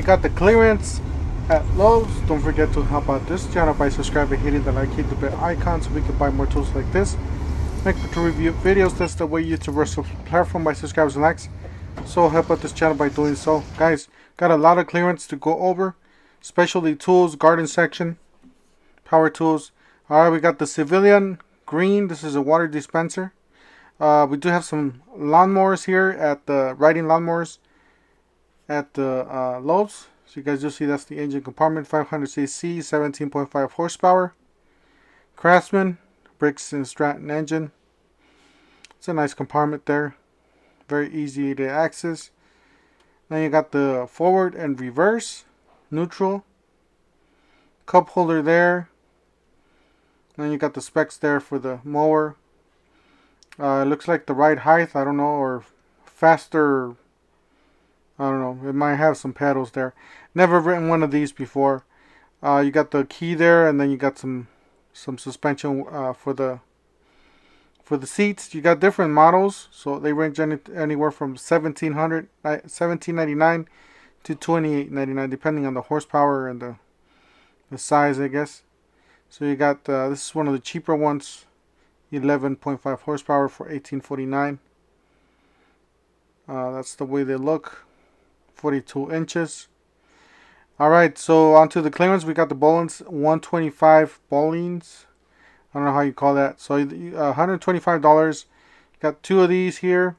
got the clearance at Lowe's. Don't forget to help out this channel by subscribing, hitting the like, hit the bell icon so we can buy more tools like this. Make sure to review videos. That's the way YouTube versatile platform by subscribers and likes. So help out this channel by doing so. Guys, got a lot of clearance to go over. Specialty tools, garden section, power tools. Alright, we got the civilian green. This is a water dispenser. We do have some lawnmowers here at the riding lawnmowers at the Lowe's. So you guys do see that's the engine compartment, 500cc, 17.5 horsepower. Craftsman, Briggs and Stratton engine. It's a nice compartment there. Very easy to access. Then you got the forward and reverse, neutral. Cup holder there. Then you got the specs there for the mower. It looks like the right height, I don't know, or faster, I don't know. It might have some pedals there. Never written one of these before. You got the key there, and then you got some suspension for the seats. You got different models, so they range anywhere from $1,799 to $2,899, depending on the horsepower and the size, I guess. So you got this is one of the cheaper ones, 11.5 horsepower for $1,849. That's the way they look. 42 inches. Alright, so onto the clearance. We got the Bollins 125 Bollins. I don't know how you call that. So $125. Got two of these here.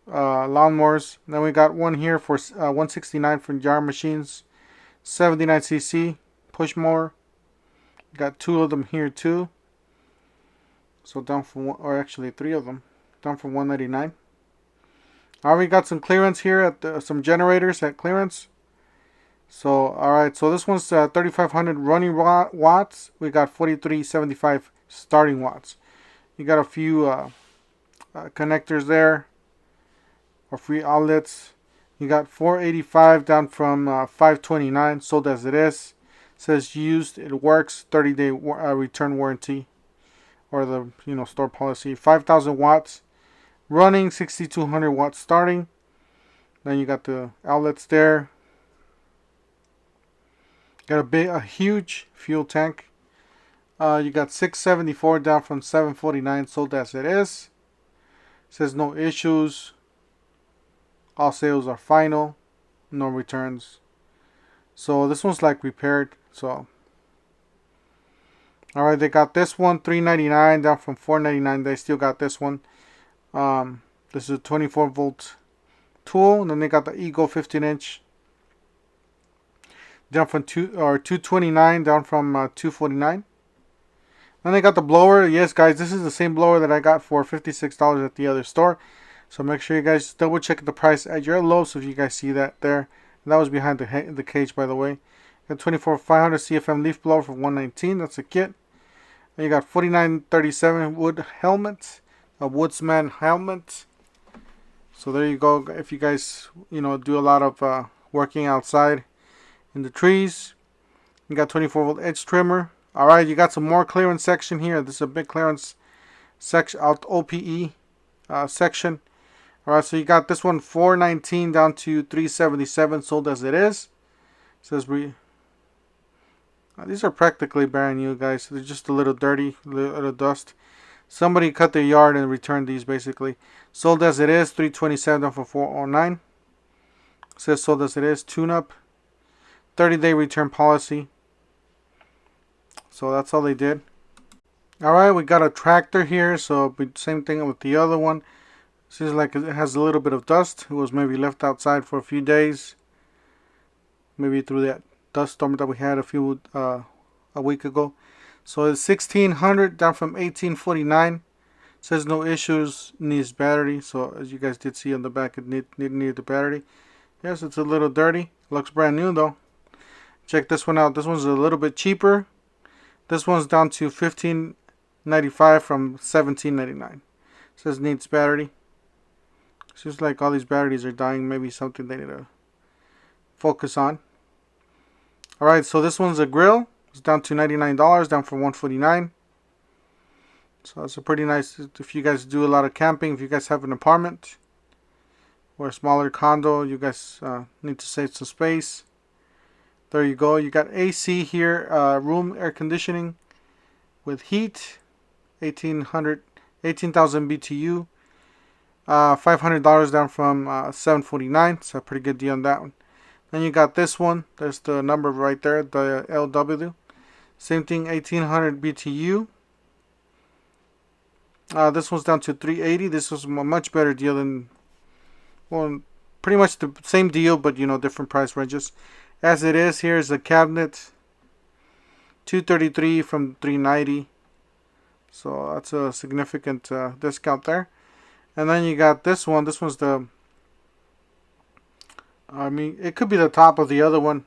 Lawnmowers. Then we got one here for $169 for jar machines. 79cc push mower. Got two of them here too. So down from one, or actually three of them, down from $199. Alright, we got some clearance here at some generators at clearance. So alright, so this one's 3,500 running watts. We got 4,375 starting watts. You got a few connectors there, or free outlets. You got 485 down from 529, sold as it is. Says used, it works, 30-day return warranty, or the store policy. 5,000 watts running, 6,200 watts starting. Then you got the outlets there. Got a huge fuel tank. You got 674 down from 749, sold as it is. Says no issues. All sales are final, no returns. So this one's like repaired. So alright, they got this one $399 down from $499. They still got this one. This is a 24 volt tool. And then they got the Eagle 15-inch down from $229 down from $249. Then they got the blower. Yes, guys, this is the same blower that I got for $56 at the other store. So make sure you guys double check the price at your Lowe's if you guys see that there. And that was behind the cage, by the way. Got 24-500 CFM leaf blower for $119. That's a kit. And you got 4937 wood helmet, a woodsman helmet. So there you go. If you guys do a lot of working outside in the trees, you got 24 volt edge trimmer. All right, you got some more clearance section here. This is a big clearance section out OPE section. All right, so you got this one $419 down to $377, sold as it is. It says these are practically brand new, guys. They're just a little dirty, a little dust. Somebody cut their yard and returned these, basically. Sold as it is, $327 down from $409. It says sold as it is, tune-up. 30-day return policy. So that's all they did. Alright, we got a tractor here. So same thing with the other one. Seems like it has a little bit of dust. It was maybe left outside for a few days. Maybe through that dust storm that we had a week ago. So it's $1,600 down from $1,849. Says no issues, needs battery. So as you guys did see on the back, it needed the battery. Yes, it's a little dirty. Looks brand new though. Check this one out. This one's a little bit cheaper. This one's down to $1,595 from $1,799. Says needs battery. Seems like all these batteries are dying. Maybe something they need to focus on. Alright, so this one's a grill. It's down to $99, down from $149. So that's a pretty nice, if you guys do a lot of camping, if you guys have an apartment or a smaller condo, you guys need to save some space. There you go. You got AC here, room air conditioning with heat, 18,000 BTU, $500 down from $749. So a pretty good deal on that one. Then you got this one. There's the number right there, the LW. Same thing, 1800 BTU. This one's down to 380. This was a much better deal than, well, pretty much the same deal, but you know, different price ranges. As it is, here's the cabinet, 233 from 390. So that's a significant discount there. And then you got this one. This one's the, I mean, it could be the top of the other one.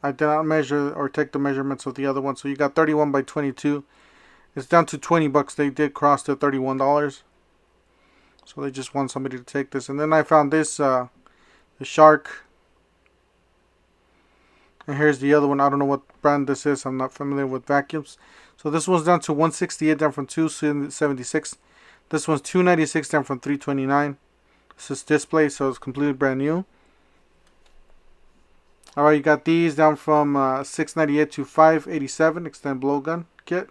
I did not measure or take the measurements of the other one. So you got 31 by 22. It's down to 20 bucks. They did cross to $31. So they just want somebody to take this. And then I found this, the Shark. And here's the other one. I don't know what brand this is. I'm not familiar with vacuums. So this one's down to 168, down from 276. This one's 296, down from 329. This is display, so it's completely brand new. Alright, you got these down from 698 to 587. Extend blowgun kit.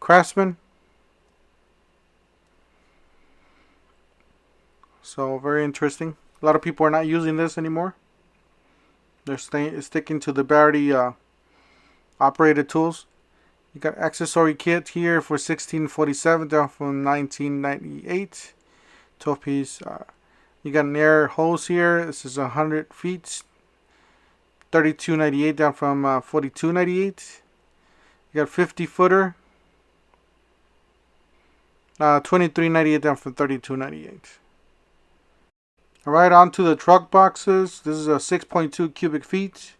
Craftsman. So very interesting. A lot of people are not using this anymore. They're sticking to the battery operated tools. You got accessory kit here for $1647, down from $1998. 12 piece. You got an air hose here. This is 100 feet. $32.98, down from $42.98. You got 50 footer. $23.98, down from $32.98. Alright, on to the truck boxes. This is a 6.2 cubic feet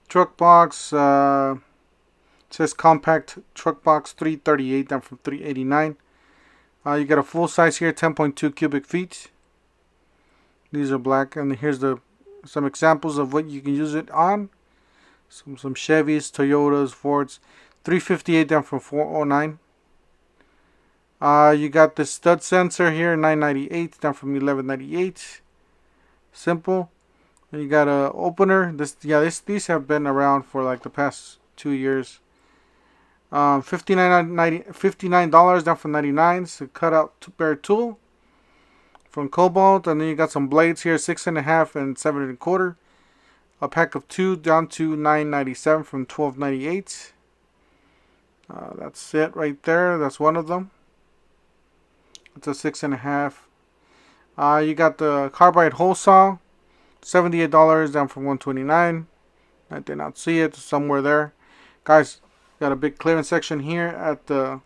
truck box. It says compact truck box, $338, down from $389. You got a full size here, 10.2 cubic feet. These are black, and here's some examples of what you can use it on. Some Chevys, Toyotas, Fords. $358, down from $409. You got the stud sensor here, $998, down from $1198. Simple. And you got a opener. These have been around for like the past 2 years. $59 down from $99. It's a cutout bare tool from Cobalt. And then you got some blades here, 6.5 and 7.25. A pack of 2 down to $9.97 from $12.98. That's it right there. That's one of them. It's a 6.5. You got the carbide hole saw, $78 down from $129. I did not see it. Somewhere there, guys. Got a big clearance section here at the.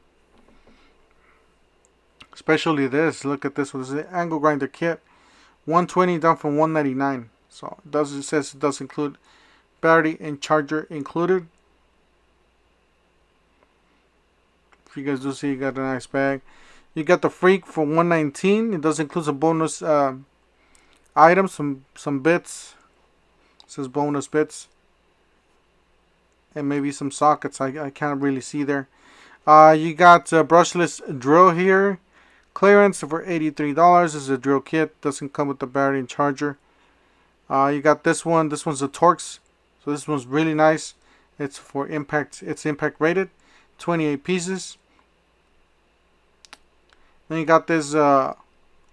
Especially this. Look at this one. This is the angle grinder kit, $120 down from $199. So it says it does include battery and charger included. If you guys do see, you got a nice bag. You got the Freak for $119. It does include some bonus items, some bits. It says bonus bits. And maybe some sockets. I can't really see there. You got Brushless Drill here. Clearance for $83. This is a drill kit. Doesn't come with the battery and charger. You got this one. This one's a Torx. So this one's really nice. It's for impact. It's impact rated. 28 pieces. Then you got this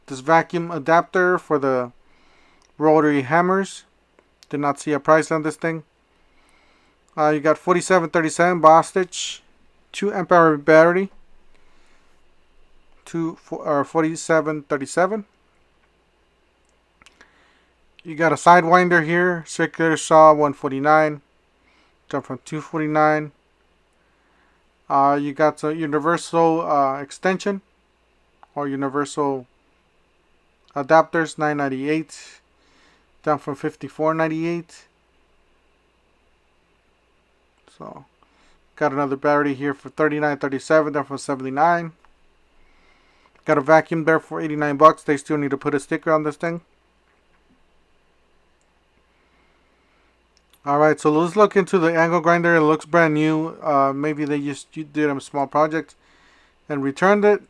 vacuum adapter for the rotary hammers. Did not see a price on this thing. You got 4737 Bostitch, 2 amp hour battery. 4737. You got a sidewinder here, circular saw, $149, down from $249. You got a universal extension or universal adapters, $998, down from $54.98. So got another battery here for $39.37, down from $79. Got a vacuum there for $89. They still need to put a sticker on this thing. Alright, so let's look into the angle grinder. It looks brand new. Maybe they just did a small project and returned it.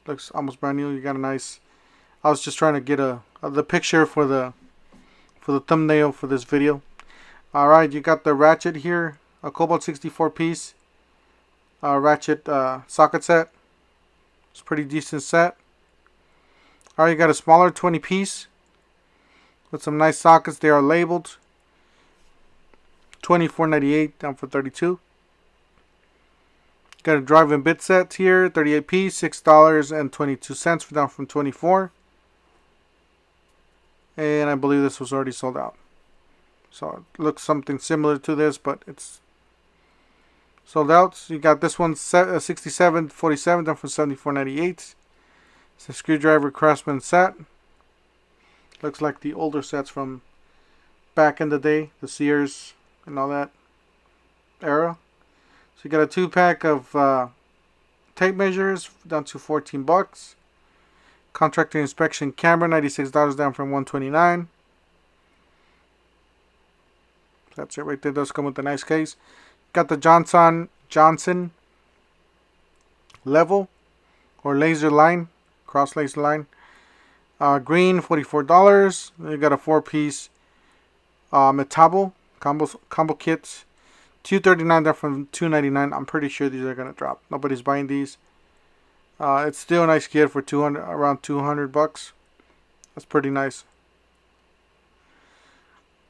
Looks almost brand new. You got a nice. I was just trying to get a the picture for the thumbnail for this video. Alright, you got the Ratchet here, a Cobalt 64 piece Ratchet socket set. It's a pretty decent set. Alright, you got a smaller 20 piece with some nice sockets. They are labeled. $24.98 down for $32. Got a drive-in bit set here, 38 piece, $6.22 down from $24. And I believe this was already sold out. So it looks something similar to this, but it's sold out. So you got this one, $67.47 down from $74.98. It's a screwdriver Craftsman Set. Looks like the older sets from back in the day, the Sears and all that era. So you got a 2-pack of tape measures down to $14. Contractor inspection camera, $96 down from $129. That's it right there. Does come with a nice case. Got the Johnson level or laser line, cross laser line. Green, $44. Then you got a 4-piece Metabo combo kits, $239 down from $299. I'm pretty sure these are gonna drop. Nobody's buying these. It's still a nice kit for around $200. That's pretty nice.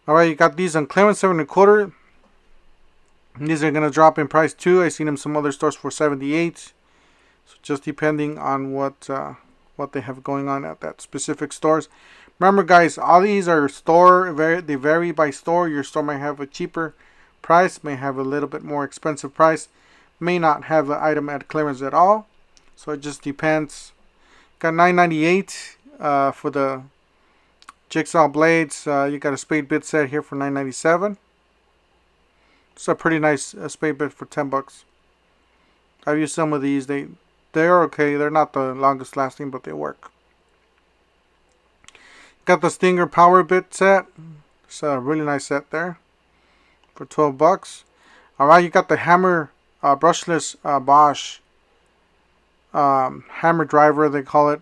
Alright, you got these on clearance, 7 1/4. These are gonna drop in price too. I seen them some other stores for $78. So just depending on what they have going on at that specific stores. Remember, guys, all these are they vary by store. Your store may have a cheaper price, may have a little bit more expensive price, may not have the item at clearance at all. So it just depends. Got $9.98 for the Jigsaw Blades. You got a spade bit set here for $9.97. It's a pretty nice spade bit for $10. I've used some of these. They're okay. They're not the longest lasting, but they work. Got the Stinger power bit set. It's a really nice set there for $12. Alright, you got the hammer brushless Bosch hammer driver, they call it.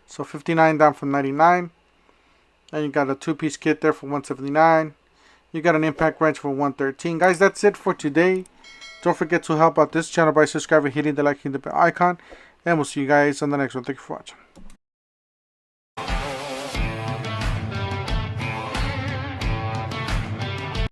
So $59 down from $99. And you got a 2-piece kit there for $179. You got an impact wrench for $113. Guys, that's it for today. Don't forget to help out this channel by subscribing, hitting the like, hitting the bell icon. And we'll see you guys on the next one. Thank you for watching.